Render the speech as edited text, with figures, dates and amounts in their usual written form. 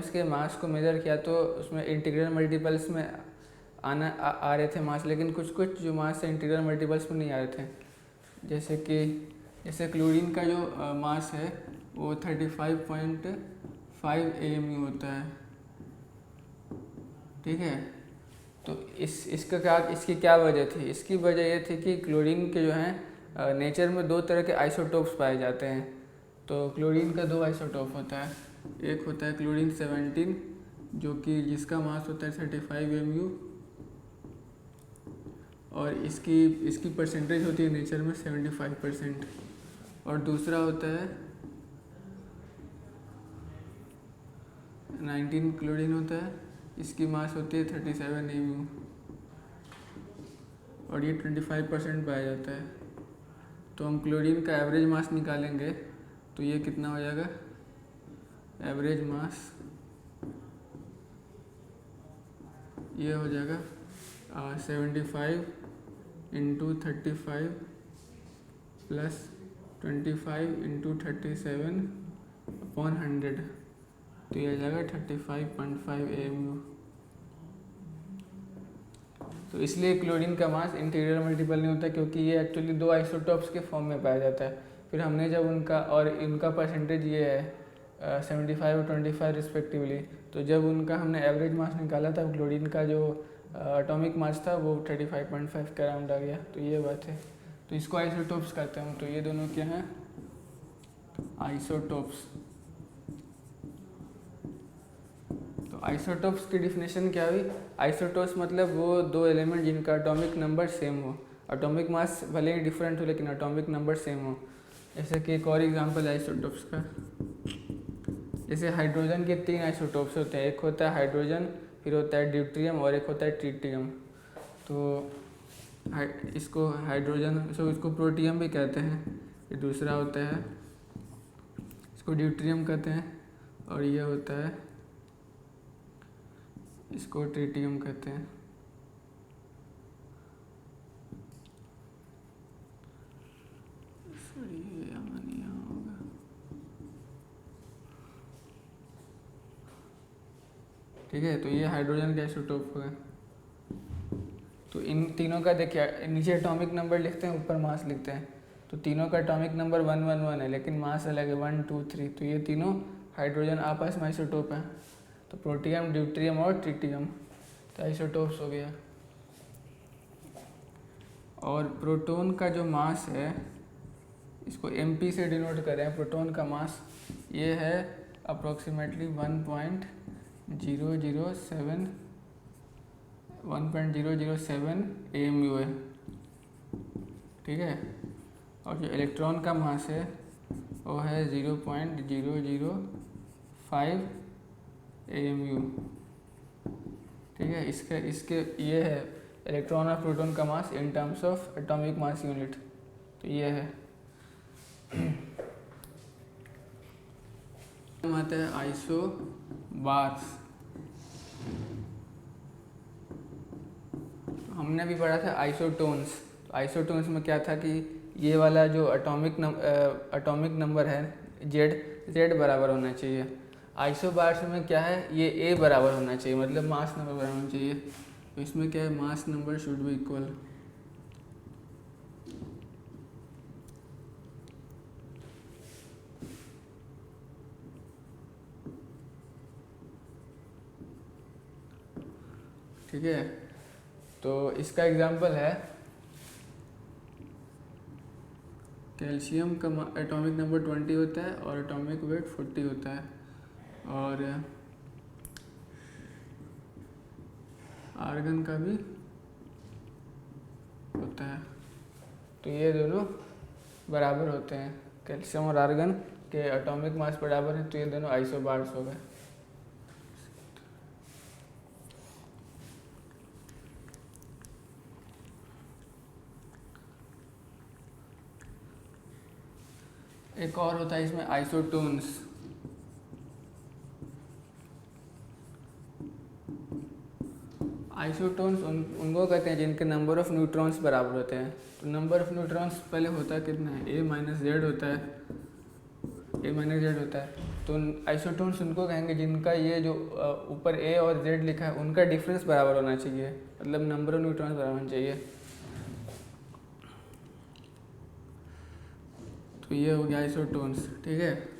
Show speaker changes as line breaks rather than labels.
Elements के मास को measure किया तो उसमें इंटीग्रल मल्टीपल्स में आ रहे थे मास, लेकिन कुछ कुछ जो मास है इंटीग्रल मल्टीपल्स में नहीं आ रहे थे। जैसे क्लोरीन का जो मास है वो 35.5 AMU होता है, ठीक है। तो इसकी क्या वजह थी? इसकी वजह ये थी कि क्लोरीन के जो हैं नेचर में दो तरह के आइसोटोप्स पाए जाते हैं। तो क्लोरीन का दो आइसोटोप होता है, एक होता है क्लोरीन 17 जो कि जिसका मास होता है 35 MU और इसकी परसेंटेज होती है नेचर में 75%। और दूसरा होता है 19 क्लोरीन होता है, इसकी मास होती है 37 MU और ये 25% पाया जाता है। तो हम क्लोरीन का एवरेज मास निकालेंगे तो ये कितना हो जाएगा? एवरेज मास ये हो जाएगा 75 इंटू 35 प्लस 25 इंटू 37 अपॉन 100, तो ये आ जाएगा 35.5 AMU। तो इसलिए क्लोरीन का मास इंटीग्रल मल्टीपल नहीं होता, क्योंकि ये एक्चुअली दो आइसोटोप्स के फॉर्म में पाया जाता है। फिर हमने जब इनका परसेंटेज ये है 75 और 25 रिस्पेक्टिवली, तो जब उनका हमने एवरेज मास निकाला था क्लोरीन का जो एटॉमिक मास था वो 35.5 के अराउंड आ गया। तो ये बात है, तो इसको आइसोटोप्स कहते हैं। तो ये दोनों क्या हैं? आइसोटोप्स। तो आइसोटोप्स की डिफिनेशन क्या हुई? आइसोटोप्स मतलब वो दो एलिमेंट जिनका एटॉमिक नंबर सेम हो, एटॉमिक मास भले ही डिफरेंट हो लेकिन एटॉमिक नंबर सेम हो। जैसे कि एक और एग्जांपल है आइसोटोप्स का, जैसे हाइड्रोजन के 3 आइसोटोप्स होते हैं, एक होता है हाइड्रोजन, फिर होता है ड्यूट्रियम और एक होता है ट्रिटियम। तो इसको हाइड्रोजन इसको प्रोटियम भी कहते हैं, ये दूसरा होता है इसको ड्यूट्रियम कहते हैं और ये होता है इसको ट्रिटियम कहते हैं। ठीक है, तो ये हाइड्रोजन के आइसोटोप हो गए। तो इन तीनों का देखिए नीचे एटॉमिक नंबर लिखते हैं, ऊपर मास लिखते हैं। तो तीनों का एटॉमिक नंबर 111 है लेकिन मास अलग है 1 2 3। तो ये तीनों हाइड्रोजन आपस में आइसोटोप हैं। तो प्रोटियम, ड्यूट्रियम और ट्रिटियम तो आइसोटोप्स हो गया। और प्रोटॉन का जो मास है इसको MP से डिनोट करें। प्रोटॉन का मास ये है अप्रोक्सीमेटली 1.007 AMU है, ठीक है। और जो इलेक्ट्रॉन का मास है वो है 0.005 AMU, ठीक है। इसके ये है इलेक्ट्रॉन और प्रोटॉन का mass in terms of atomic mass unit. तो ये है आता है आइसोबार्स। हमने भी पढ़ा था आइसोटोन्स। तो आइसोटोन्स में क्या था कि ये वाला जो एटॉमिक नंबर है Z बराबर होना चाहिए। आइसोबार्स में क्या है, ये A बराबर होना चाहिए, मतलब मास नंबर बराबर होना चाहिए। तो इसमें क्या है, mass number should be equal. ठीक है, तो इसका एग्जांपल है कैल्शियम का एटॉमिक नंबर 20 होता है और एटॉमिक वेट 40 होता है, और आर्गन का भी होता है। तो ये दोनों बराबर होते हैं, कैल्शियम और आर्गन के एटॉमिक मास बराबर हैं, तो ये दोनों आइसोबार्स हो गए। एक और होता है इसमें आइसोटोन्स। आइसोटोन्स उनको कहते हैं जिनके नंबर ऑफ न्यूट्रॉन्स बराबर होते हैं। तो नंबर ऑफ न्यूट्रॉन्स पहले होता है कितना है, A-Z होता है, A-Z होता है। तो आइसोटोन्स उनको कहेंगे जिनका ये जो ऊपर ए और जेड लिखा है उनका डिफरेंस बराबर होना चाहिए, मतलब नंबर ऑफ न्यूट्रॉन्स बराबर होना चाहिए। तो ये हो गया आइसोटोन्स, ठीक है।